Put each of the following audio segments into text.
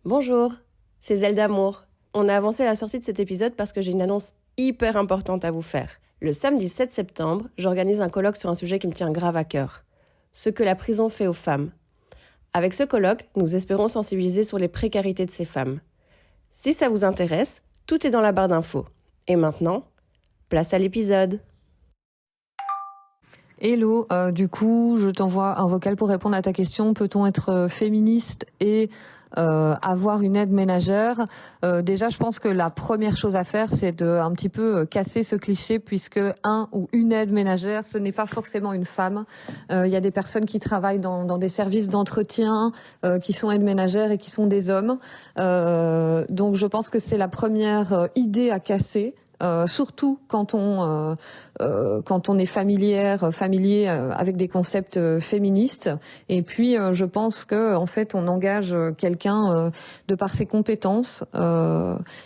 Bonjour, c'est Zelda Amour. On a avancé la sortie de cet épisode parce que j'ai une annonce hyper importante à vous faire. Le samedi 7 septembre, j'organise un colloque sur un sujet qui me tient grave à cœur. Ce que la prison fait aux femmes. Avec ce colloque, nous espérons sensibiliser sur les précarités de ces femmes. Si ça vous intéresse, tout est dans la barre d'infos. Et maintenant, place à l'épisode. Hello, du coup, je t'envoie un vocal pour répondre à ta question. Peut-on être féministe et avoir une aide ménagère? Déjà, je pense que la première chose à faire, c'est de un petit peu casser ce cliché, puisque un ou une aide ménagère, ce n'est pas forcément une femme. Il y a des personnes qui travaillent dans des services d'entretien, qui sont aides ménagères et qui sont des hommes. Donc, je pense que c'est la première idée à casser. Surtout quand on est familier avec des concepts féministes. Et puis, je pense que en fait, on engage quelqu'un de par ses compétences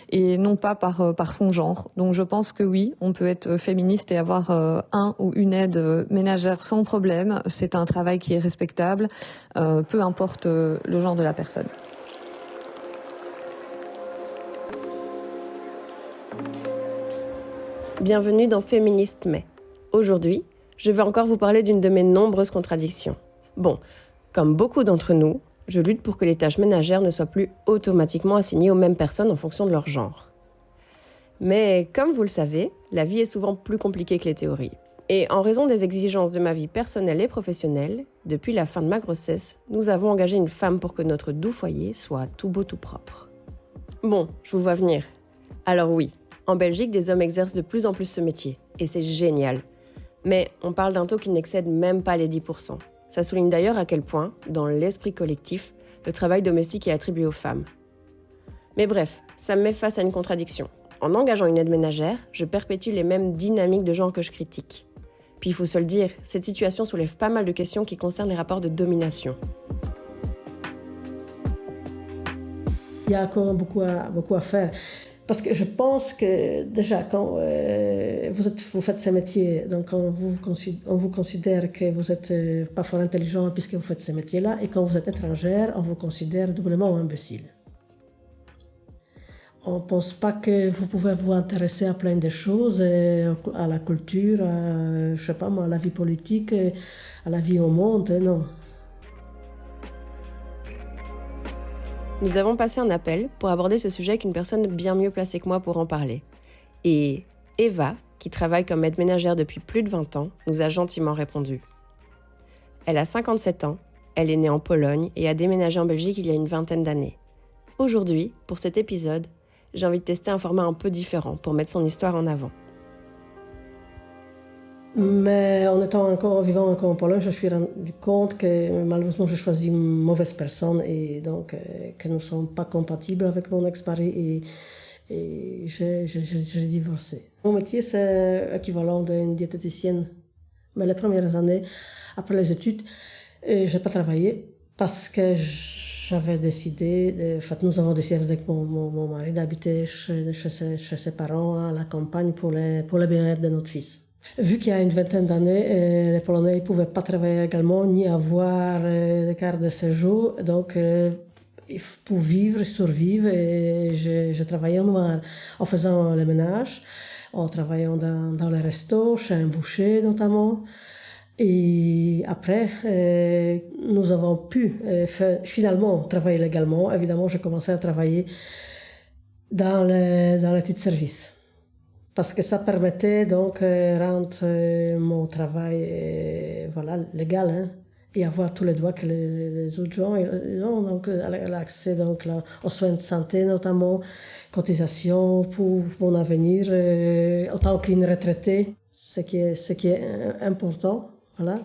et non pas par son genre. Donc, je pense que oui, on peut être féministe et avoir un ou une aide ménagère sans problème. C'est un travail qui est respectable, peu importe le genre de la personne. Bienvenue dans Féministe Mais. Aujourd'hui, je vais encore vous parler d'une de mes nombreuses contradictions. Bon, comme beaucoup d'entre nous, je lutte pour que les tâches ménagères ne soient plus automatiquement assignées aux mêmes personnes en fonction de leur genre. Mais comme vous le savez, la vie est souvent plus compliquée que les théories. Et en raison des exigences de ma vie personnelle et professionnelle, depuis la fin de ma grossesse, nous avons engagé une femme pour que notre doux foyer soit tout beau tout propre. Bon, je vous vois venir. Alors oui, en Belgique, des hommes exercent de plus en plus ce métier, et c'est génial. Mais on parle d'un taux qui n'excède même pas les 10%. Ça souligne d'ailleurs à quel point, dans l'esprit collectif, le travail domestique est attribué aux femmes. Mais bref, ça me met face à une contradiction. En engageant une aide ménagère, je perpétue les mêmes dynamiques de genre que je critique. Puis il faut se le dire, cette situation soulève pas mal de questions qui concernent les rapports de domination. Il y a encore beaucoup à faire. Parce que je pense que déjà, quand vous faites ce métier, donc on vous considère que vous n'êtes pas fort intelligent puisque vous faites ce métier-là, et quand vous êtes étrangère, on vous considère doublement imbécile. On ne pense pas que vous pouvez vous intéresser à plein de choses, à la culture, je sais pas moi, à la vie politique, à la vie au monde, non. Nous avons passé un appel pour aborder ce sujet avec une personne bien mieux placée que moi pour en parler. Et Eva, qui travaille comme aide ménagère depuis plus de 20 ans, nous a gentiment répondu. Elle a 57 ans, elle est née en Pologne et a déménagé en Belgique il y a une vingtaine d'années. Aujourd'hui, pour cet épisode, j'ai envie de tester un format un peu différent pour mettre son histoire en avant. Mais vivant encore en Pologne, je me suis rendu compte que malheureusement j'ai choisi une mauvaise personne et donc que nous ne sommes pas compatibles avec mon ex-mari et j'ai divorcé. Mon métier c'est équivalent d'une diététicienne, mais les premières années, après les études, je n'ai pas travaillé parce que j'avais décidé, nous avons décidé avec mon mari d'habiter chez ses parents à la campagne pour le bien-être de notre fils. Vu qu'il y a une vingtaine d'années, les Polonais ne pouvaient pas travailler également, ni avoir de carte de séjour. Donc, pour vivre, survivre, je travaillais en noir, en faisant le ménage, en travaillant dans les restos, chez un boucher notamment. Et après, nous avons pu finalement travailler légalement. Évidemment, j'ai commencé à travailler dans les petits services. Parce que ça permettait donc rendre mon travail légal, hein, et avoir tous les droits que les autres gens ont, donc l'accès donc, aux soins de santé notamment, cotisation pour mon avenir, autant qu'une retraitée, ce qui est important, voilà.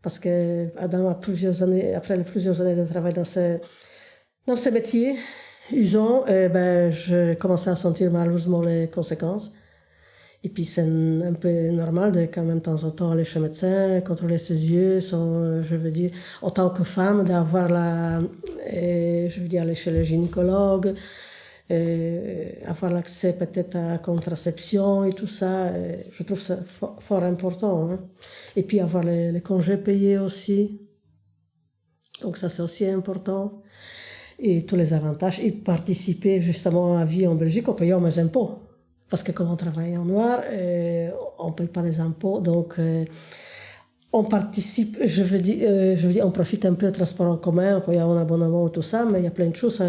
Parce que après plusieurs années de travail dans ce métier, usant, je commençais à sentir malheureusement les conséquences. Et puis c'est un peu normal de quand même de temps en temps aller chez le médecin, contrôler ses yeux, en tant que femme, aller chez le gynécologue, avoir l'accès peut-être à la contraception et tout ça. Je trouve ça fort important, hein. Et puis avoir les congés payés aussi. Donc ça c'est aussi important. et tous les avantages et participer justement à la vie en Belgique en payant mes impôts. Parce que quand on travaille en noir, on ne paye pas les impôts, donc on participe, je veux dire, on profite un peu du transport en commun, on paye un abonnement et tout ça, mais il y a plein de choses à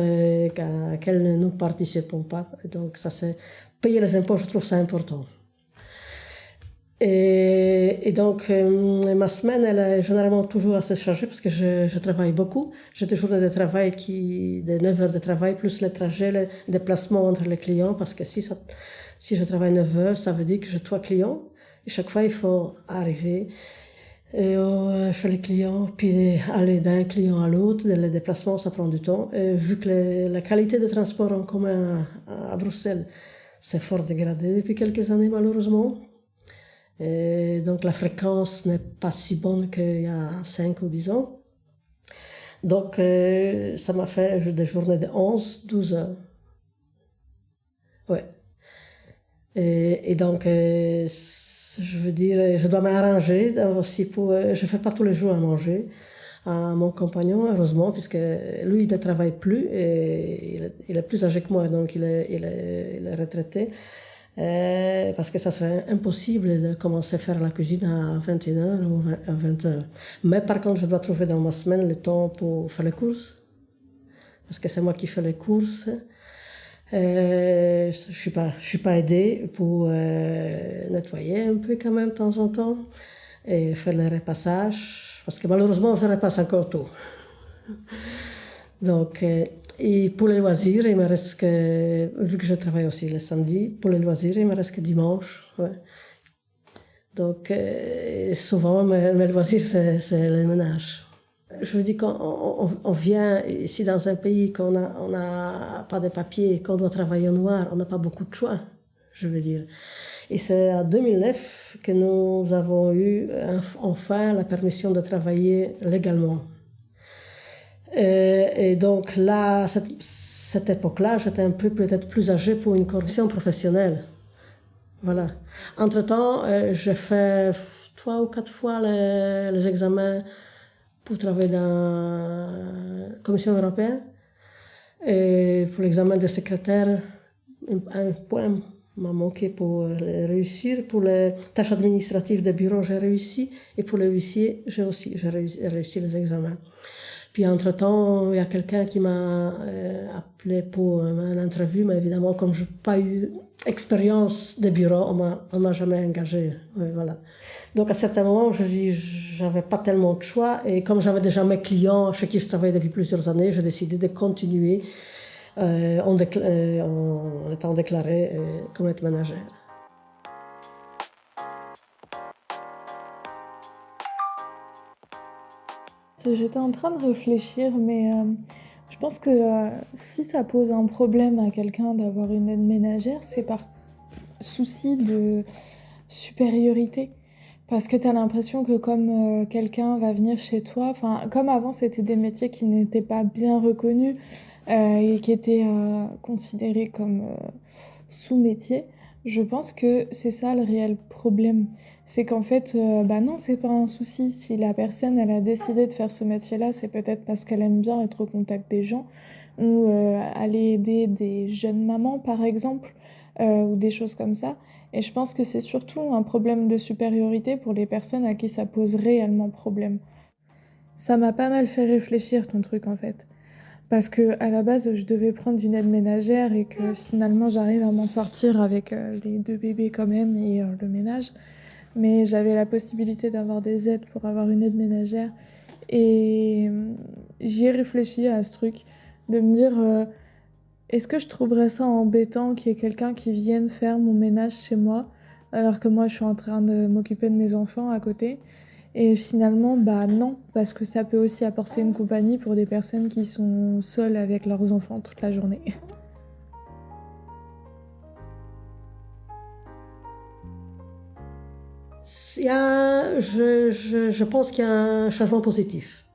laquelle nous ne participons pas. Donc ça c'est, payer les impôts, je trouve ça important. Et donc, ma semaine, elle est généralement toujours assez chargée parce que je travaille beaucoup. J'ai des journées de travail de 9 heures de travail, plus les trajets, les déplacements entre les clients. Parce que si je travaille 9 heures, ça veut dire que j'ai 3 clients. Et chaque fois, il faut arriver chez les clients, puis aller d'un client à l'autre. Les déplacements, ça prend du temps. Et vu que la qualité de transport en commun à Bruxelles, c'est fort dégradé depuis quelques années, malheureusement. Et donc la fréquence n'est pas si bonne qu'il y a 5 ou 10 ans. Donc ça m'a fait des journées de 11-12 heures. Ouais. Et donc, je veux dire, je dois m'arranger aussi pour... je ne fais pas tous les jours à manger à mon compagnon, heureusement, puisque lui, il ne travaille plus et il est plus âgé que moi, donc il est retraité. Parce que ça serait impossible de commencer à faire la cuisine à 21h ou à 20h. Mais par contre, je dois trouver dans ma semaine le temps pour faire les courses. Parce que c'est moi qui fais les courses. Je suis pas aidée pour nettoyer un peu quand même de temps en temps. Et faire le repassage. Parce que malheureusement, je repasse encore tout. Donc... et pour les loisirs, il me reste que, vu que je travaille aussi le samedi, pour les loisirs, il me reste que dimanche. Ouais. Donc, souvent, mes loisirs, c'est le ménage. Je veux dire, quand on vient ici dans un pays qu'on n'a pas de papier, qu'on doit travailler au noir, on n'a pas beaucoup de choix, je veux dire. Et c'est en 2009 que nous avons eu enfin la permission de travailler légalement. Et donc là, cette époque-là, j'étais un peu peut-être plus âgée pour une correction professionnelle. Voilà. Entre-temps, j'ai fait 3 ou 4 fois les examens pour travailler dans la Commission européenne. Et pour l'examen de secrétaire, un point m'a manqué pour réussir. Pour les tâches administratives des bureaux, j'ai réussi. Et pour les huissiers, j'ai réussi les examens. Puis entre-temps, il y a quelqu'un qui m'a appelé pour une entrevue, mais évidemment, comme je n'ai pas eu expérience de bureau, on m'a jamais engagé. Ouais, voilà. Donc à certains moments, je n'avais pas tellement de choix, et comme j'avais déjà mes clients chez qui je travaillais depuis plusieurs années, j'ai décidé de continuer en étant déclarée comme aide ménagère. J'étais en train de réfléchir, mais je pense que si ça pose un problème à quelqu'un d'avoir une aide ménagère, c'est par souci de supériorité. Parce que tu as l'impression que comme quelqu'un va venir chez toi, enfin comme avant c'était des métiers qui n'étaient pas bien reconnus et qui étaient considérés comme sous-métiers, je pense que c'est ça le réel problème. C'est qu'en fait, bah non, c'est pas un souci. Si la personne, elle a décidé de faire ce métier-là, c'est peut-être parce qu'elle aime bien être au contact des gens ou aller aider des jeunes mamans, par exemple, ou des choses comme ça. Et je pense que c'est surtout un problème de supériorité pour les personnes à qui ça pose réellement problème. Ça m'a pas mal fait réfléchir ton truc en fait. Parce que à la base, je devais prendre une aide ménagère et que finalement, j'arrive à m'en sortir avec les 2 bébés quand même et le ménage. Mais j'avais la possibilité d'avoir des aides pour avoir une aide ménagère. Et j'y ai réfléchi à ce truc, de me dire, est-ce que je trouverais ça embêtant qu'il y ait quelqu'un qui vienne faire mon ménage chez moi, alors que moi je suis en train de m'occuper de mes enfants à côté? Et finalement, bah non, parce que ça peut aussi apporter une compagnie pour des personnes qui sont seules avec leurs enfants toute la journée. Je pense qu'il y a un changement positif,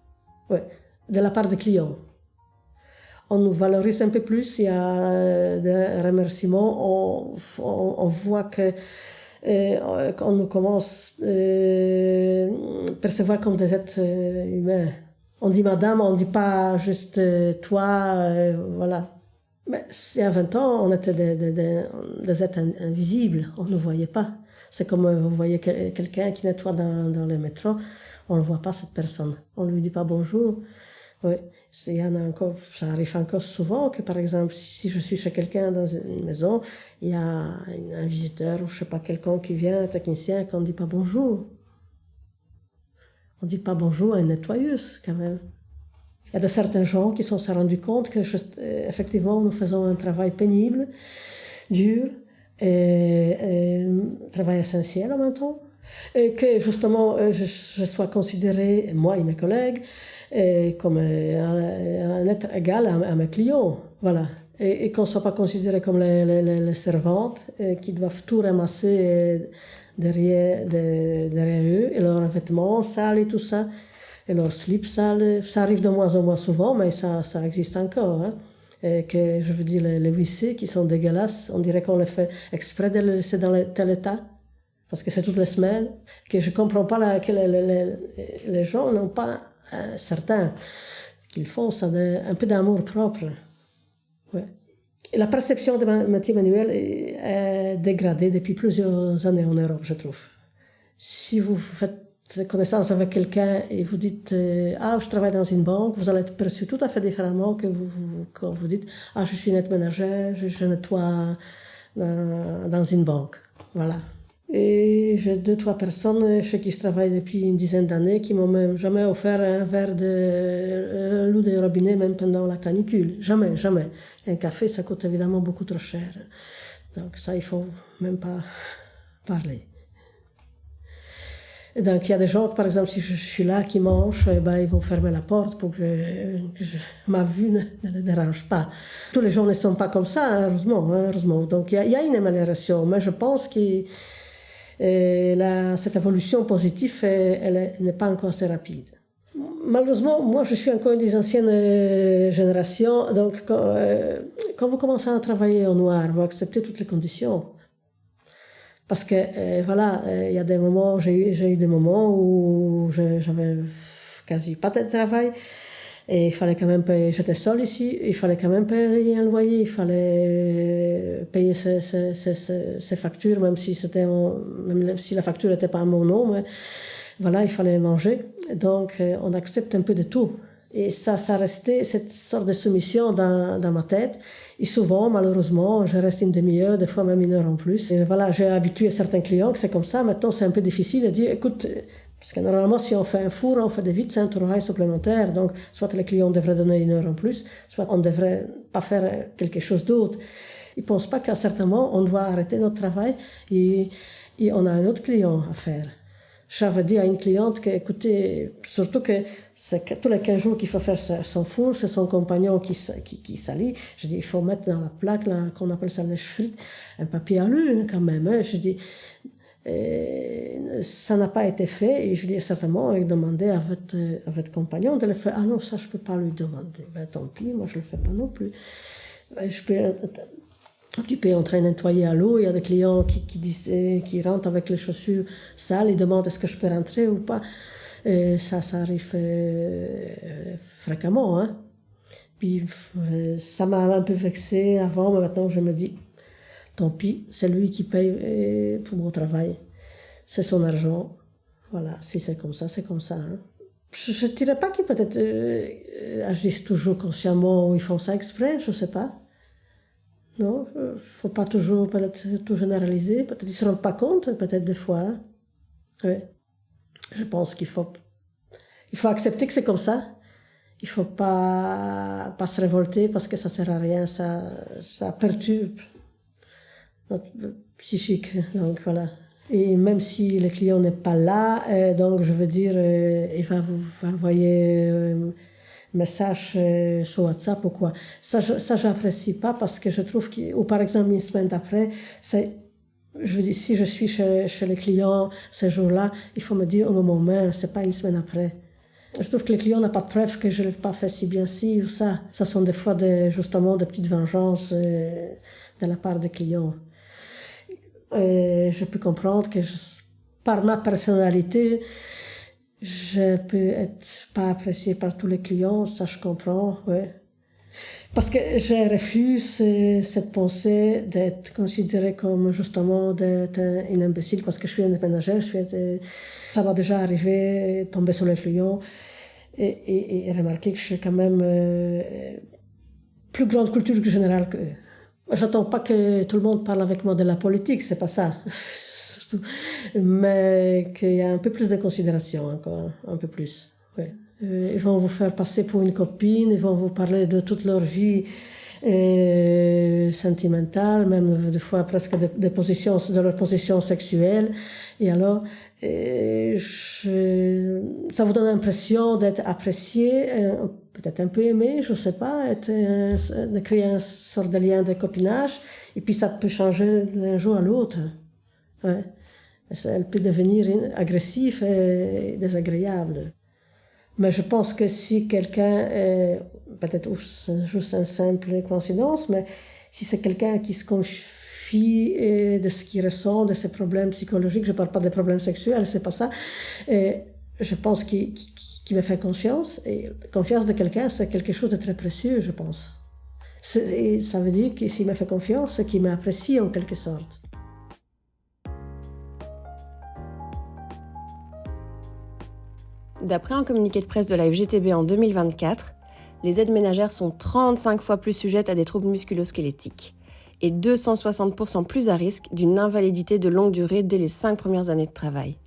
ouais, de la part des clients. On nous valorise un peu plus, il y a des remerciements, on voit que qu'on nous commence à percevoir comme des êtres humains. On dit madame, on ne dit pas juste toi, voilà. Mais il y a 20 ans, on était des êtres invisibles, on ne voyait pas. C'est comme vous voyez quelqu'un qui nettoie dans le métro, on ne voit pas cette personne, on ne lui dit pas bonjour. Oui, il y en a encore, ça arrive encore souvent que par exemple, si je suis chez quelqu'un dans une maison, il y a un visiteur ou je sais pas, quelqu'un qui vient, un technicien, qu'on ne dit pas bonjour. On ne dit pas bonjour à une nettoyeuse quand même. Il y a de certains gens qui se sont rendus compte que effectivement nous faisons un travail pénible, dur, et travail essentiel en même temps. Et que justement je sois considéré, moi et mes collègues, comme un être égal à mes clients. Voilà. Et qu'on ne soit pas considéré comme les servantes qui doivent tout ramasser derrière eux, et leurs vêtements sales et tout ça. Et leur slip sale, ça arrive de moins en moins souvent, mais ça existe encore. Hein. Et que, je veux dire, les WC qui sont dégueulasses, on dirait qu'on les fait exprès de les laisser dans tel état, parce que c'est toutes les semaines, que je ne comprends pas que les gens n'ont pas, certains, qu'ils font ça, un peu d'amour propre. Ouais. Et la perception de métier manuel est dégradée depuis plusieurs années en Europe, je trouve. Si vous faites connaissance avec quelqu'un et vous dites ah, je travaille dans une banque, vous allez être perçu tout à fait différemment que quand vous dites ah, je suis net manager, je nettoie dans une banque. Voilà. Et j'ai 2-3 personnes chez qui je travaille depuis une dizaine d'années qui m'ont même jamais offert un verre de l'eau de robinet, même pendant la canicule. Jamais, jamais. Un café, ça coûte évidemment beaucoup trop cher. Donc ça, il faut même pas parler. Et donc il y a des gens, par exemple, si je suis là, qui mangent, ils vont fermer la porte pour que ma vue ne les dérange pas. Tous les gens ne sont pas comme ça, heureusement. Donc il y a une amélioration, mais je pense que cette évolution positive, elle n'est pas encore assez rapide. Malheureusement, moi je suis encore une des anciennes générations, donc quand vous commencez à travailler au noir, vous acceptez toutes les conditions. Parce que voilà, il y a des moments, j'ai eu des moments où j'avais quasi pas de travail et il fallait quand même payer, j'étais seule ici, il fallait quand même payer un loyer, il fallait payer ses factures, même si la facture n'était pas à mon nom, mais voilà, il fallait manger. Donc on accepte un peu de tout. Et ça restait cette sorte de soumission dans ma tête. Et souvent, malheureusement, je reste une demi-heure, des fois même une heure en plus. Et voilà, j'ai habitué certains clients que c'est comme ça. Maintenant, c'est un peu difficile de dire, écoute, parce que normalement, si on fait un four, on fait des vite, c'est un travail supplémentaire. Donc, soit les clients devraient donner une heure en plus, soit on ne devrait pas faire quelque chose d'autre. Ils ne pensent pas qu'à certains moments, on doit arrêter notre travail et on a un autre client à faire. J'avais dit à une cliente que, écoutez, surtout que c'est tous les 15 jours qu'il faut faire son four, c'est son compagnon qui salit. Je dis, il faut mettre dans la plaque, là, qu'on appelle ça lèche-frite, un papier alu quand même. Hein. Je dis, ça n'a pas été fait. Et je dis, certainement, demandez à votre compagnon de le faire. Ah non, ça, je ne peux pas lui demander. Ben, tant pis, moi, je ne le fais pas non plus. Je peux occupé en train de nettoyer à l'eau, il y a des clients qui rentrent avec les chaussures sales, ils demandent est-ce que je peux rentrer ou pas. Et ça arrive fréquemment. Hein. Puis ça m'a un peu vexée avant, mais maintenant je me dis, tant pis, c'est lui qui paye pour mon travail. C'est son argent. Voilà, si c'est comme ça, c'est comme ça. Hein. Je ne dirais pas qu'ils peut-être agissent toujours consciemment ou ils font ça exprès, je ne sais pas. Non, il ne faut pas toujours peut-être tout généraliser. Peut-être qu'ils ne se rendent pas compte, peut-être des fois. Oui. Je pense qu'il faut accepter que c'est comme ça. Il ne faut pas se révolter parce que ça ne sert à rien. Ça perturbe notre psychique. Donc voilà. Et même si le client n'est pas là, donc je veux dire, il va vous envoyer message sur WhatsApp ou quoi. Ça j'apprécie pas parce que je trouve ou par exemple une semaine d'après, je veux dire, si je suis chez les clients ce jour-là, il faut me dire au moment même, c'est pas une semaine après. Je trouve que les clients n'ont pas de preuve que je l'ai pas fait si bien ci ou ça. Ça sont des fois justement des petites vengeances de la part des clients. Je peux comprendre que par ma personnalité, je peux être pas appréciée par tous les clients, ça je comprends, ouais. Parce que je refuse cette pensée d'être considérée comme justement d'être une imbécile parce que je suis une ménagère, ça m'a déjà arrivé, tomber sur les clients et remarquer que je suis quand même plus grande culture générale qu'eux. J'attends pas que tout le monde parle avec moi de la politique, c'est pas ça. Surtout. Mais qu'il y a un peu plus de considération encore, un peu plus. Ouais. Ils vont vous faire passer pour une copine, ils vont vous parler de toute leur vie sentimentale, même des fois presque de leur position sexuelle. Et alors, ça vous donne l'impression d'être apprécié, peut-être un peu aimé, je sais pas, de créer un sort de lien de copinage, et puis ça peut changer d'un jour à l'autre. Ouais. Elle peut devenir agressif et désagréable. Mais je pense que si quelqu'un, peut-être juste une simple coïncidence, mais si c'est quelqu'un qui se confie de ce qu'il ressent, de ses problèmes psychologiques, je ne parle pas des problèmes sexuels, c'est pas ça, je pense qu'il me fait confiance, et la confiance de quelqu'un, c'est quelque chose de très précieux, je pense. Et ça veut dire que s'il me fait confiance, c'est qu'il m'apprécie en quelque sorte. D'après un communiqué de presse de la FGTB en 2024, les aides ménagères sont 35 fois plus sujettes à des troubles musculo-squelettiques et 260% plus à risque d'une invalidité de longue durée dès les 5 premières années de travail.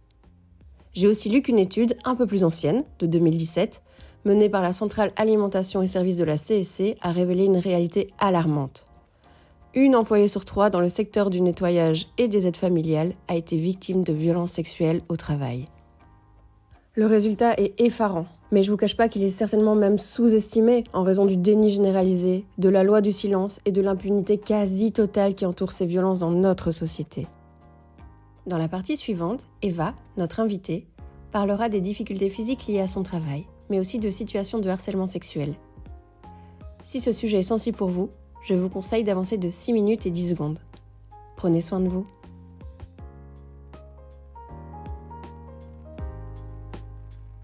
J'ai aussi lu qu'une étude un peu plus ancienne, de 2017, menée par la Centrale Alimentation et Services de la CSC, a révélé une réalité alarmante. Une employée sur 3 dans le secteur du nettoyage et des aides familiales a été victime de violences sexuelles au travail. Le résultat est effarant, mais je vous cache pas qu'il est certainement même sous-estimé en raison du déni généralisé, de la loi du silence et de l'impunité quasi totale qui entoure ces violences dans notre société. Dans la partie suivante, Eva, notre invitée, parlera des difficultés physiques liées à son travail, mais aussi de situations de harcèlement sexuel. Si ce sujet est sensible pour vous, je vous conseille d'avancer de 6 minutes et 10 secondes. Prenez soin de vous.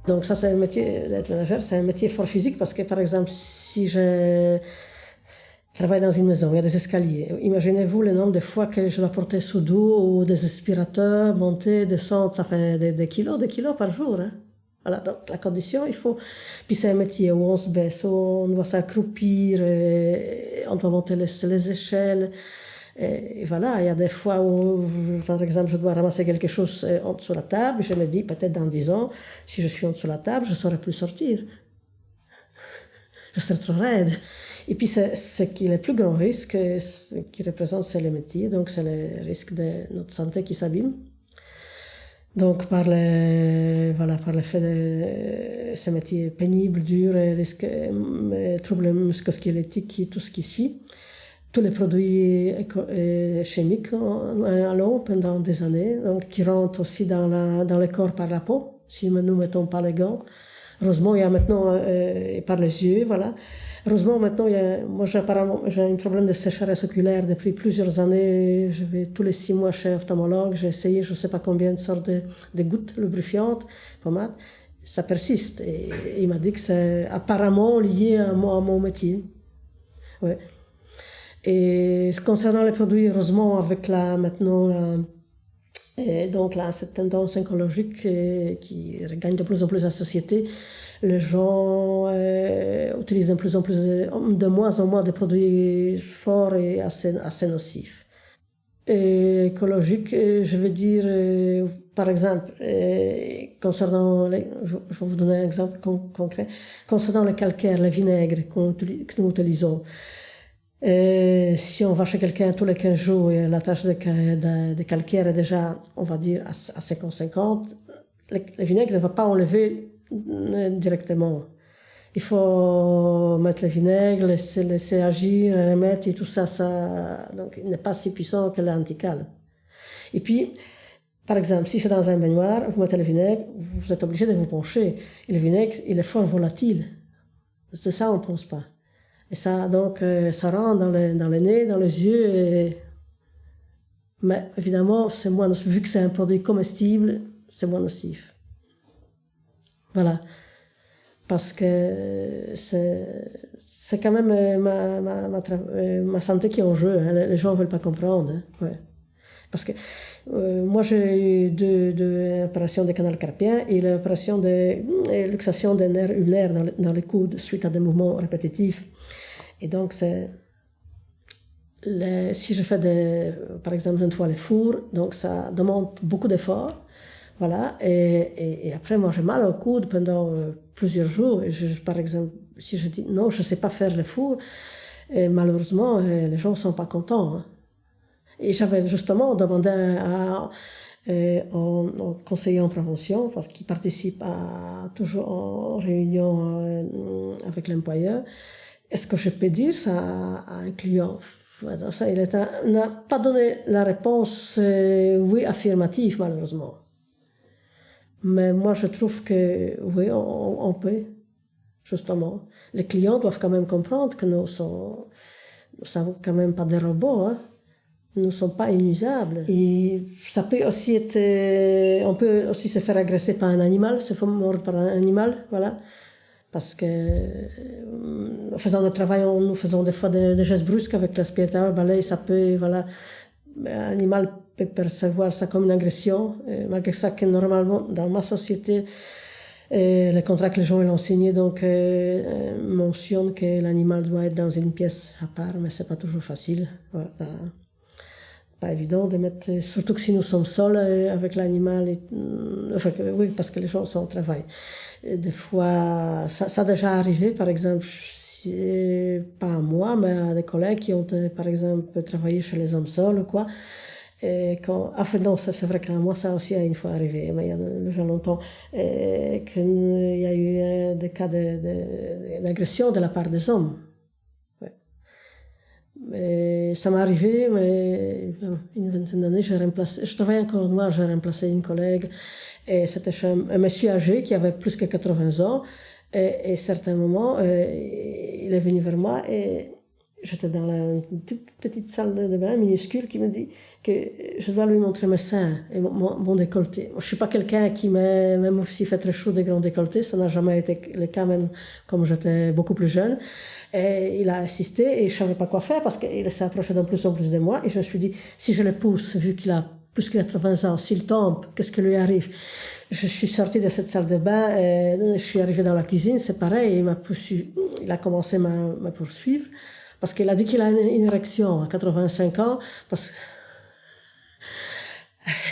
Donc ça, c'est un métier d'être ménagère, c'est un métier fort physique parce que, par exemple, si je travaille dans une maison, il y a des escaliers. Imaginez-vous le nombre de fois que je dois porter sous dos ou des aspirateurs, monter, descendre, ça fait des kilos par jour. Hein. Voilà, donc la condition, il faut... Puis c'est un métier où on se baisse, où on doit s'accroupir, on doit monter les échelles. Et voilà, il y a des fois où, par exemple, je dois ramasser quelque chose en dessous de la table, je me dis, peut-être dans 10 ans, si je suis en dessous de la table, je ne saurais plus sortir. Je serais trop raide. Et puis, ce qui est le plus grand risque, ce qui représente, c'est le métier, donc c'est le risque de notre santé qui s'abîme. Donc, par le fait de ce métier pénible, dur, risque, troubles musculo-squelettiques et tout ce qui suit. Tous les produits chimiques allons pendant des années, donc qui rentrent aussi dans le corps par la peau, si nous ne mettons pas les gants. Heureusement, il y a maintenant, et par les yeux, voilà. Heureusement, maintenant, moi j'ai un problème de sécheresse oculaire depuis plusieurs années. Je vais tous les 6 mois chez l'ophtalmologue, j'ai essayé je ne sais pas combien de sortes de gouttes lubrifiantes, pommades. Ça persiste. Et il m'a dit que c'est apparemment lié à mon métier. Ouais. Et concernant les produits, heureusement, avec cette tendance écologique qui regagne de plus en plus la société, les gens utilisent de moins en moins de produits forts et assez nocifs. Et écologique, je veux dire, par exemple, je vais vous donner un exemple concret, concernant le calcaire, le vinaigre que nous utilisons. Si on va chez quelqu'un tous les 15 jours et la tâche de calcaire est déjà, on va dire, à 50-50, le vinaigre ne va pas enlever directement. Il faut mettre le vinaigre, laisser agir, remettre et tout ça, donc il n'est pas si puissant que l'antical. Et puis, par exemple, si c'est dans un baignoire, vous mettez le vinaigre, vous êtes obligé de vous pencher. Et le vinaigre, il est fort volatile. C'est ça, on ne pense pas. Et ça, donc, ça rentre dans le nez, dans les yeux. Mais évidemment, c'est moins nocif. Vu que c'est un produit comestible, c'est moins nocif. Voilà. Parce que c'est quand même ma santé qui est en jeu. Hein. Les gens ne veulent pas comprendre. Hein. Ouais. Parce que moi, j'ai eu deux opérations de canal carpien et l'opération de luxation des nerfs ulnaires dans les coudes suite à des mouvements répétitifs. Et donc, si je fais, par exemple, je nettoie les fours, donc ça demande beaucoup d'efforts. Voilà, et après, moi, j'ai mal au coude pendant plusieurs jours. Et par exemple, si je dis non, je ne sais pas faire les fours, et malheureusement, les gens ne sont pas contents. Hein. Et j'avais justement demandé au conseiller en prévention, parce qu'il participe toujours en réunion avec l'employeur, est-ce que je peux dire ça à un client? Ça, il n'a pas donné la réponse oui affirmative, malheureusement. Mais moi, je trouve que oui, on peut, justement. Les clients doivent quand même comprendre que nous sommes quand même pas des robots, hein. Nous ne sommes pas inusables. Et ça peut aussi être... on peut aussi se faire agresser par un animal, se faire mordre par un animal, voilà. Parce que, en faisant le travail, nous faisons des fois des gestes brusques avec l'aspirateur, le balai, ça peut, voilà... Un animal peut percevoir ça comme une agression, malgré ça que normalement, dans ma société, les contrats que les gens ont signés donc, mentionnent que l'animal doit être dans une pièce à part, mais c'est pas toujours facile. Voilà. Pas évident de mettre, surtout que si nous sommes seuls avec l'animal, enfin, oui, parce que les gens sont au travail. Et des fois, ça a déjà arrivé, par exemple, pas à moi, mais à des collègues qui ont, par exemple, travaillé chez les hommes seuls ou quoi. Et enfin, non, c'est vrai qu'à moi, ça aussi a une fois arrivé, mais il y a déjà longtemps, qu'il y a eu des cas d'agression de la part des hommes. Ouais. Mais ça m'est arrivé, mais une vingtaine d'années, je travaillais encore au noir, j'ai remplacé une collègue, et c'était un monsieur âgé qui avait plus que 80 ans, et à certains moments, il est venu vers moi, et j'étais dans une toute petite salle de bain minuscule qui me dit que je dois lui montrer mes seins et mon décolleté. Je ne suis pas quelqu'un qui, même s'il fait très chaud, des grands décolletés, ça n'a jamais été le cas, même comme j'étais beaucoup plus jeune. Et il a insisté et je ne savais pas quoi faire parce qu'il s'est approché de plus en plus de moi. Et je me suis dit, si je le pousse, vu qu'il a plus que 80 ans, s'il tombe, qu'est-ce qui lui arrive? Je suis sortie de cette salle de bain, je suis arrivée dans la cuisine, c'est pareil, il a commencé à me poursuivre. Parce qu'il a dit qu'il a une érection à 85 ans.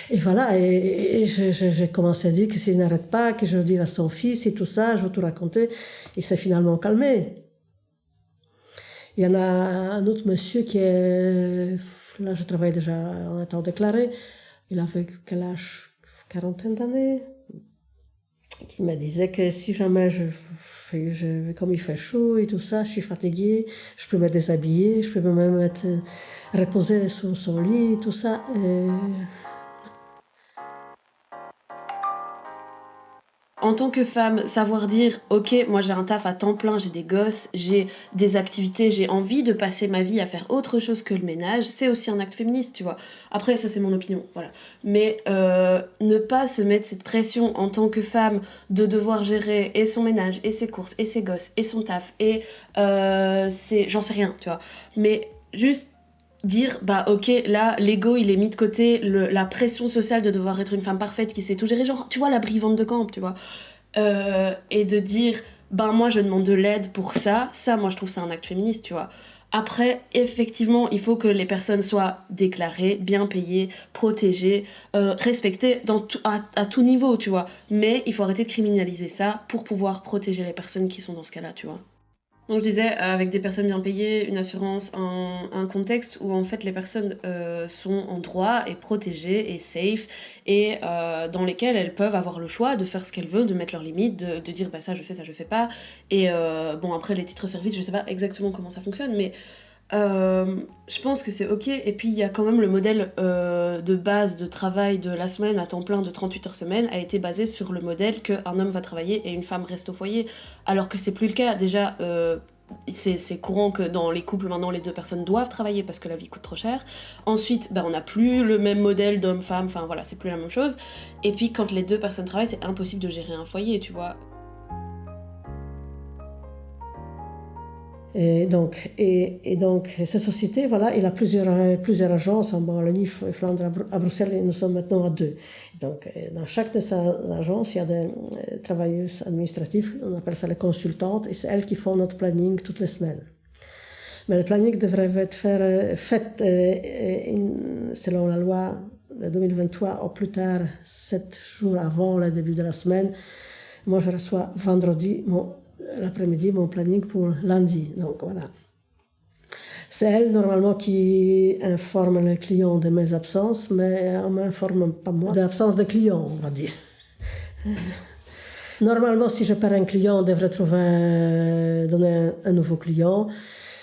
Et voilà, et j'ai commencé à dire que s'il n'arrête pas, que je veux dire à son fils et tout ça, je vais tout raconter. Il s'est finalement calmé. Il y en a un autre monsieur qui est... Là, je travaille déjà en étant déclaré. Il avait quel âge? Quarantaine d'années. Qui me disait que si jamais comme il fait chaud et tout ça, je suis fatiguée, je peux me déshabiller, je peux même être reposer sur son lit et tout ça. En tant que femme, savoir dire « Ok, moi j'ai un taf à temps plein, j'ai des gosses, j'ai des activités, j'ai envie de passer ma vie à faire autre chose que le ménage », c'est aussi un acte féministe, tu vois. Après, ça c'est mon opinion, voilà. Mais ne pas se mettre cette pression en tant que femme de devoir gérer et son ménage, et ses courses, et ses gosses, et son taf, et j'en sais rien, tu vois. Mais juste dire bah ok, là l'ego il est mis de côté, la pression sociale de devoir être une femme parfaite qui sait tout gérer, genre tu vois la brivante de camp, tu vois, et de dire ben moi je demande de l'aide pour ça moi je trouve ça un acte féministe, tu vois. Après effectivement il faut que les personnes soient déclarées, bien payées, protégées, respectées à tout niveau, tu vois, mais il faut arrêter de criminaliser ça pour pouvoir protéger les personnes qui sont dans ce cas là, tu vois. Donc je disais, avec des personnes bien payées, une assurance, un contexte où en fait les personnes sont en droit et protégées et safe et dans lesquelles elles peuvent avoir le choix de faire ce qu'elles veulent, de mettre leurs limites, de dire bah ça je fais pas. Et bon après les titres-services, je sais pas exactement comment ça fonctionne, mais je pense que c'est ok. Et puis il y a quand même le modèle de base de travail de la semaine à temps plein de 38 heures semaine a été basé sur le modèle qu'un homme va travailler et une femme reste au foyer, alors que c'est plus le cas. Déjà c'est courant que dans les couples maintenant les deux personnes doivent travailler parce que la vie coûte trop cher. Ensuite on n'a plus le même modèle d'homme-femme, enfin voilà, c'est plus la même chose. Et puis quand les deux personnes travaillent, c'est impossible de gérer un foyer, tu vois. Et donc, cette société, voilà, il a plusieurs agences en Wallonie, Flandre, à Bruxelles, et nous sommes maintenant à 2. Donc, dans chaque de ces agences, il y a des travailleuses administratives, on appelle ça les consultantes, et c'est elles qui font notre planning toutes les semaines. Mais le planning devrait être fait selon la loi de 2023, au plus tard 7 jours avant le début de la semaine. Moi, je reçois vendredi, l'après-midi, mon planning pour lundi. Donc voilà. C'est elle, normalement, qui informe les clients de mes absences, mais on ne m'informe pas moi de l'absence de clients, on va dire. Normalement, si je perds un client, on devrait donner un nouveau client.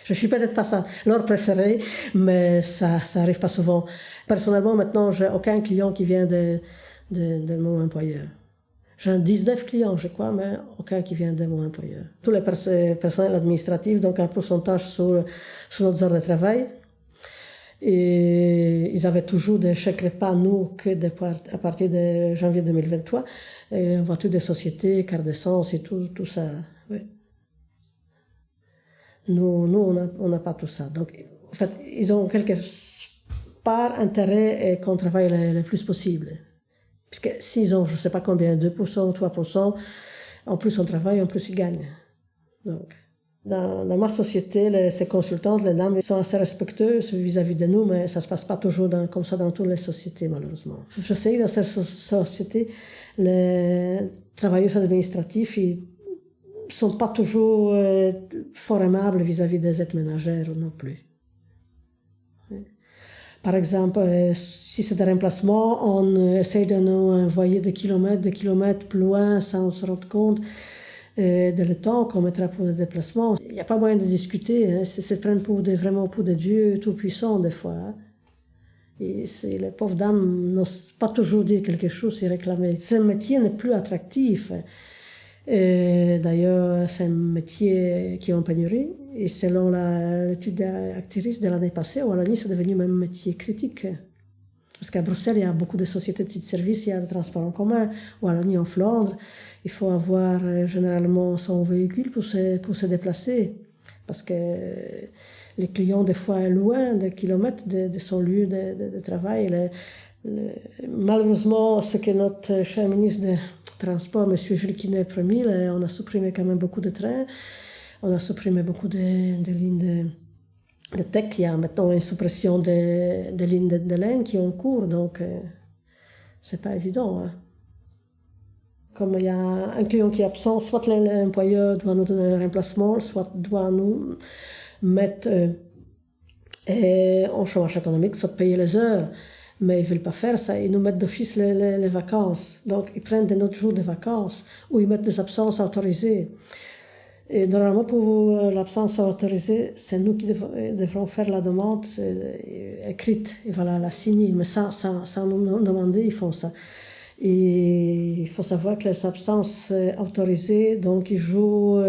Je ne suis peut-être pas leur préféré, mais ça n'arrive pas souvent. Personnellement, maintenant, je n'ai aucun client qui vient de mon employeur. J'ai 19 clients, je crois, mais aucun qui vient de mon employeur. Tous les personnels administratifs, donc un pourcentage sur notre heure de travail. Et ils avaient toujours des chèques repas, nous, à partir de janvier 2023, voitures de société, carte d'essence et tout ça. Oui. Nous on n'a pas tout ça. Donc, en fait, ils ont quelque part intérêt qu'on travaille le plus possible. Puisque s'ils ont, je ne sais pas combien, 2% ou 3%, en plus on travaille, en plus ils gagnent. Donc, dans ma société, ces consultantes, les dames, sont assez respectueuses vis-à-vis de nous, mais ça ne se passe pas toujours comme ça dans toutes les sociétés, malheureusement. Je sais que dans cette société, les travailleurs administratifs, ils ne sont pas toujours fort aimables vis-à-vis des aides ménagères non plus. Par exemple, si c'est des remplacements, on essaie de nous envoyer des kilomètres plus loin sans se rendre compte de le temps qu'on mettra pour le déplacement. Il n'y a pas moyen de discuter, hein. C'est prendre vraiment pour des dieux tout-puissants des fois. Hein. Et les pauvres dames n'osent pas toujours dire quelque chose et réclamer. Ce métier n'est plus attractif. D'ailleurs, c'est un métier qui est en pénurie. Et selon l'étude Actiris de l'année passée, au Wallonie, c'est devenu même un métier critique. Parce qu'à Bruxelles, il y a beaucoup de sociétés de petits services, il y a des transports en commun. Au Wallonie, en Flandre, il faut avoir généralement son véhicule pour se déplacer. Parce que les clients, des fois, sont loin de kilomètres de son lieu de travail. Malheureusement, ce que notre cher ministre de Transport, M. Jules Quinet, a promis, on a supprimé quand même beaucoup de trains. On a supprimé beaucoup de lignes de tech. Il y a maintenant une suppression des lignes de laine qui est en cours, donc c'est pas évident. Hein. Comme il y a un client qui est absent, soit l'employeur doit nous donner un remplacement, soit doit nous mettre en chômage économique, soit payer les heures. Mais ils ne veulent pas faire ça, ils nous mettent d'office les vacances. Donc ils prennent de notre jour de vacances, ou ils mettent des absences autorisées. Et normalement, pour l'absence autorisée, c'est nous qui devrons faire la demande écrite, et voilà, la signer. Mais sans nous demander, ils font ça. Et il faut savoir que les absences autorisées, donc ils jouent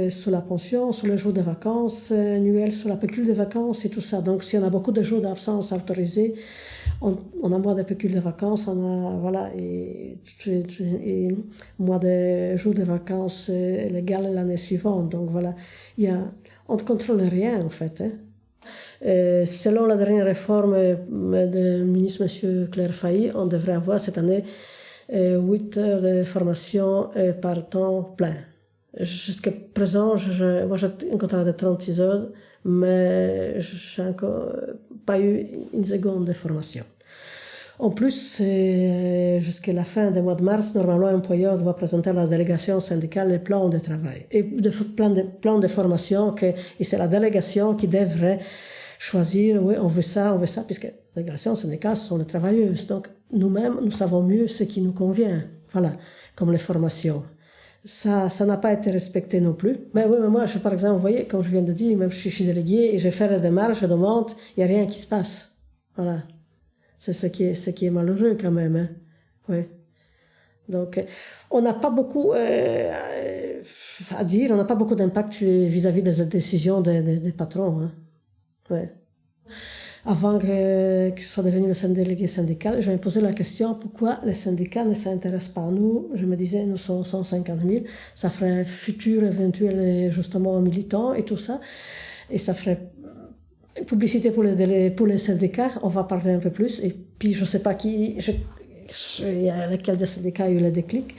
sur la pension, sur les jours de vacances annuels, sur la pécule de vacances et tout ça. Donc si on a beaucoup de jours d'absence autorisés, on a moins de pécule de vacances, on a, voilà, et moins de jours de vacances légales l'année suivante. Donc voilà, on ne contrôle rien en fait. Hein. Selon la dernière réforme du ministre M. Claire Failly, on devrait avoir cette année 8 heures de formation par temps plein. Jusqu'à présent, moi j'ai un contrat de 36 heures, mais je n'ai encore pas eu une seconde de formation. En plus, jusqu'à la fin du mois de mars, normalement, l'employeur doit présenter à la délégation syndicale les plans de travail et plans de formation, et c'est la délégation qui devrait choisir, oui, on veut ça, puisque la délégation syndicale, ce sont les travailleuses. Donc, nous-mêmes, nous savons mieux ce qui nous convient, voilà, comme les formations. Ça n'a pas été respecté non plus. Mais oui, mais moi, par exemple, vous voyez, comme je viens de dire, même si je suis déléguée et je fais la démarche, je demande, il n'y a rien qui se passe. Voilà. C'est ce qui est malheureux quand même. Hein. Oui. Donc, on n'a pas beaucoup à dire, on n'a pas beaucoup d'impact vis-à-vis des décisions des patrons. Hein. Ouais. Avant que je sois devenue le délégué syndical, je me posais la question pourquoi les syndicats ne s'intéressent pas à nous. Je me disais, nous sommes 150 000, ça ferait futur éventuel justement militants et tout ça. Et ça ferait publicité pour les syndicats, on va parler un peu plus. Et puis je ne sais pas lequel des syndicats a eu le déclic.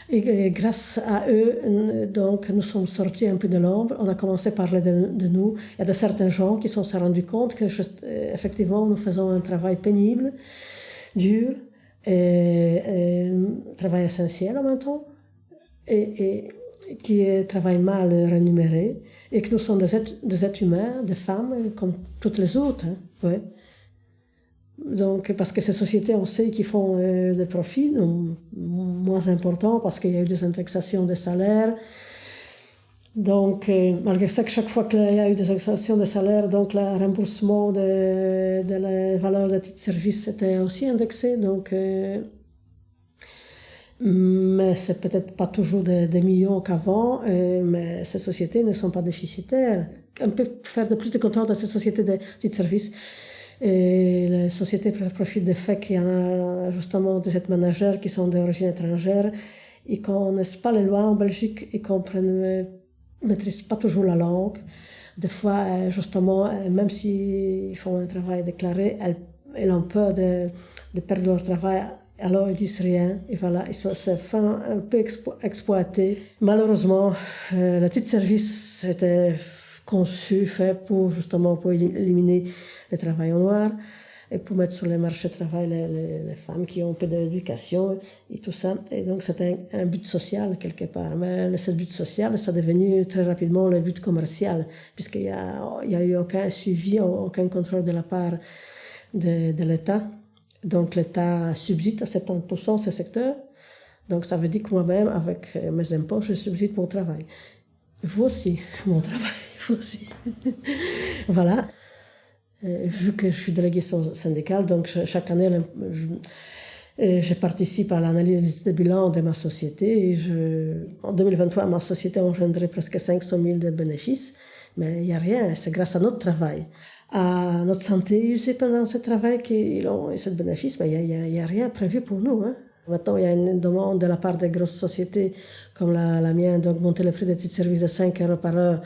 Et grâce à eux, donc, nous sommes sortis un peu de l'ombre. On a commencé à parler de nous. Il y a de certains gens qui se sont rendus compte que, effectivement, nous faisons un travail pénible, dur, et travail essentiel en même temps, et qui est travail mal rémunéré, et que nous sommes des êtres humains, des femmes, comme toutes les autres. Hein, ouais. Donc, parce que ces sociétés, on sait qu'ils font des profits moins importants parce qu'il y a eu des indexations des salaires. Donc, malgré ça, chaque fois qu'il y a eu des indexations des salaires, donc le remboursement de la valeur des titres de service était aussi indexé. Donc, mais c'est peut-être pas toujours des millions qu'avant, mais ces sociétés ne sont pas déficitaires. On peut faire de plus de contrôle dans ces sociétés de titres de service. Et les sociétés profitent du fait qu'il y en a justement des managers qui sont d'origine étrangère. Ils ne connaissent pas les lois en Belgique, ils ne maîtrisent pas toujours la langue. Des fois, justement, même s'ils font un travail déclaré, elles ont peur de perdre leur travail, alors ils disent rien. Et voilà, ils se font un peu exploiter. Malheureusement, le titre de service était fait pour éliminer le travail en noir et pour mettre sur le marché du travail les femmes qui ont un peu d'éducation et tout ça. Et donc c'était un but social quelque part. Mais ce but social, ça est devenu très rapidement le but commercial, puisqu'il n'y a eu aucun suivi, aucun contrôle de la part de l'État. Donc l'État subside à 70% ce secteur. Donc ça veut dire que moi-même, avec mes impôts, je subside mon travail. Vous aussi, mon travail, vous aussi. Voilà. Vu que je suis déléguée syndicale, donc chaque année, je participe à l'analyse des bilans de ma société. Et en 2023, ma société a engendré presque 500 000 de bénéfices, mais il n'y a rien, c'est grâce à notre travail. À notre santé usée pendant ce travail qu'ils ont eu ce bénéfice, mais il n'y a rien prévu pour nous. Hein. Maintenant, il y a une demande de la part des grosses sociétés comme la mienne d'augmenter le prix des titres de service de 5 € par heure.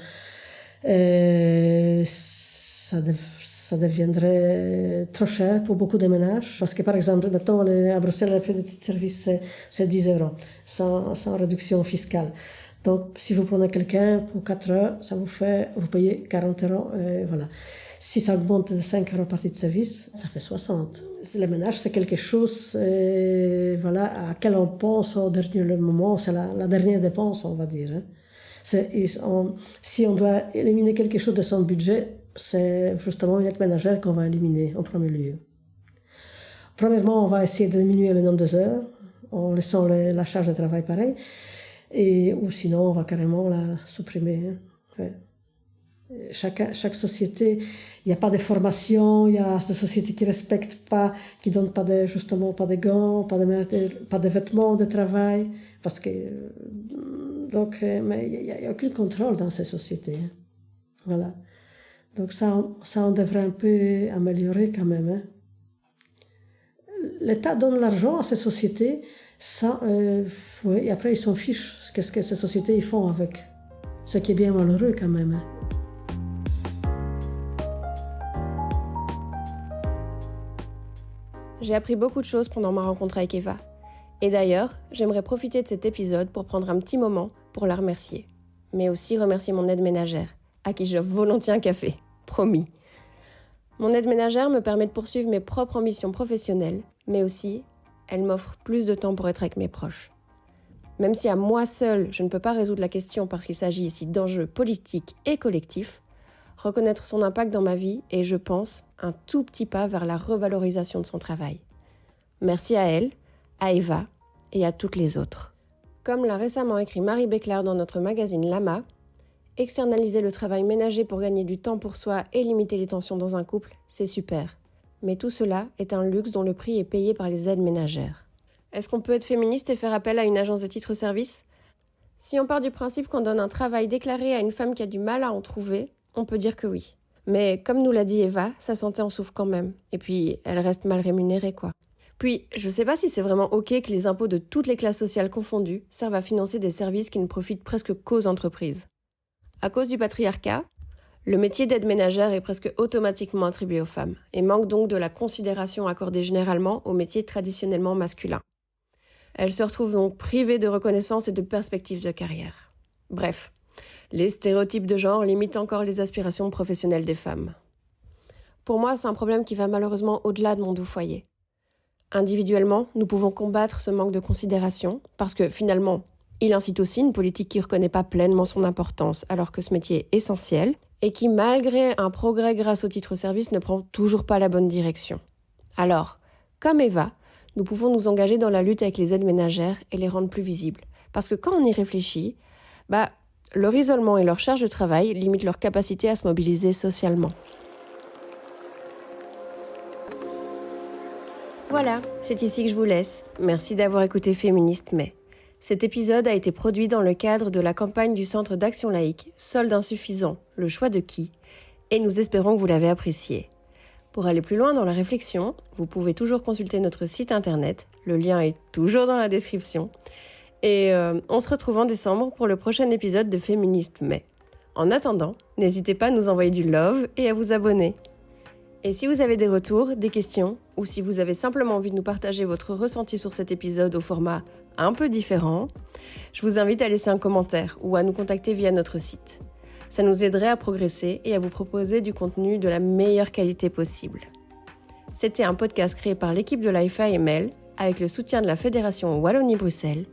Ça deviendrait trop cher pour beaucoup de ménages. Parce que, par exemple, maintenant, à Bruxelles, le prix des titres de service, c'est 10 € sans réduction fiscale. Donc, si vous prenez quelqu'un pour 4 heures, vous payez 40 €. Voilà. Si ça augmente de 5 € par titre de service, ça fait 60. Le ménage, c'est quelque chose voilà, à quel on pense au dernier moment. C'est la dernière dépense, on va dire. Hein. Si on doit éliminer quelque chose de son budget, c'est justement une aide ménagère qu'on va éliminer en premier lieu. Premièrement, on va essayer de diminuer le nombre d'heures en laissant la charge de travail pareil, ou sinon on va carrément la supprimer. Hein. Ouais. Chaque société, il n'y a pas de formation, il y a des sociétés qui ne respectent pas, qui ne donnent justement pas de gants, pas de vêtements de travail, parce que donc, mais il n'y a aucun contrôle dans ces sociétés. Hein. Voilà. Donc ça, on devrait un peu améliorer quand même. Hein. L'État donne l'argent à ces sociétés, et après ils s'en fichent ce que ces sociétés ils font avec. Ce qui est bien malheureux quand même. Hein. J'ai appris beaucoup de choses pendant ma rencontre avec Eva. Et d'ailleurs, j'aimerais profiter de cet épisode pour prendre un petit moment pour la remercier. Mais aussi remercier mon aide ménagère, à qui j'offre volontiers un café. Promis. Mon aide ménagère me permet de poursuivre mes propres ambitions professionnelles, mais aussi, elle m'offre plus de temps pour être avec mes proches. Même si à moi seule, je ne peux pas résoudre la question parce qu'il s'agit ici d'enjeux politiques et collectifs, reconnaître son impact dans ma vie est, je pense, un tout petit pas vers la revalorisation de son travail. Merci à elle, à Eva et à toutes les autres. Comme l'a récemment écrit Marie Béclard dans notre magazine Lama, externaliser le travail ménager pour gagner du temps pour soi et limiter les tensions dans un couple, c'est super. Mais tout cela est un luxe dont le prix est payé par les aides ménagères. Est-ce qu'on peut être féministe et faire appel à une agence de titre-service ? Si on part du principe qu'on donne un travail déclaré à une femme qui a du mal à en trouver, on peut dire que oui. Mais comme nous l'a dit Eva, sa santé en souffre quand même. Et puis, elle reste mal rémunérée, quoi. Puis, je sais pas si c'est vraiment ok que les impôts de toutes les classes sociales confondues servent à financer des services qui ne profitent presque qu'aux entreprises. À cause du patriarcat, le métier d'aide ménagère est presque automatiquement attribué aux femmes et manque donc de la considération accordée généralement aux métiers traditionnellement masculins. Elles se retrouvent donc privées de reconnaissance et de perspectives de carrière. Bref, les stéréotypes de genre limitent encore les aspirations professionnelles des femmes. Pour moi, c'est un problème qui va malheureusement au-delà de mon doux foyer. Individuellement, nous pouvons combattre ce manque de considération parce que finalement, il incite aussi une politique qui ne reconnaît pas pleinement son importance alors que ce métier est essentiel et qui, malgré un progrès grâce au titre-service, ne prend toujours pas la bonne direction. Alors, comme Eva, nous pouvons nous engager dans la lutte avec les aides ménagères et les rendre plus visibles. Parce que quand on y réfléchit, leur isolement et leur charge de travail limitent leur capacité à se mobiliser socialement. Voilà, c'est ici que je vous laisse. Merci d'avoir écouté Féministe Mais. Cet épisode a été produit dans le cadre de la campagne du Centre d'action laïque, Solde insuffisant, le choix de qui ? Et nous espérons que vous l'avez apprécié. Pour aller plus loin dans la réflexion, vous pouvez toujours consulter notre site internet, le lien est toujours dans la description. Et on se retrouve en décembre pour le prochain épisode de Féministe Mais. En attendant, n'hésitez pas à nous envoyer du love et à vous abonner. Et si vous avez des retours, des questions, ou si vous avez simplement envie de nous partager votre ressenti sur cet épisode au format un peu différent, je vous invite à laisser un commentaire ou à nous contacter via notre site. Ça nous aiderait à progresser et à vous proposer du contenu de la meilleure qualité possible. C'était un podcast créé par l'équipe de l'IFA-ML avec le soutien de la Fédération Wallonie-Bruxelles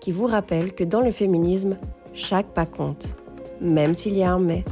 qui vous rappelle que dans le féminisme, chaque pas compte, même s'il y a un mais.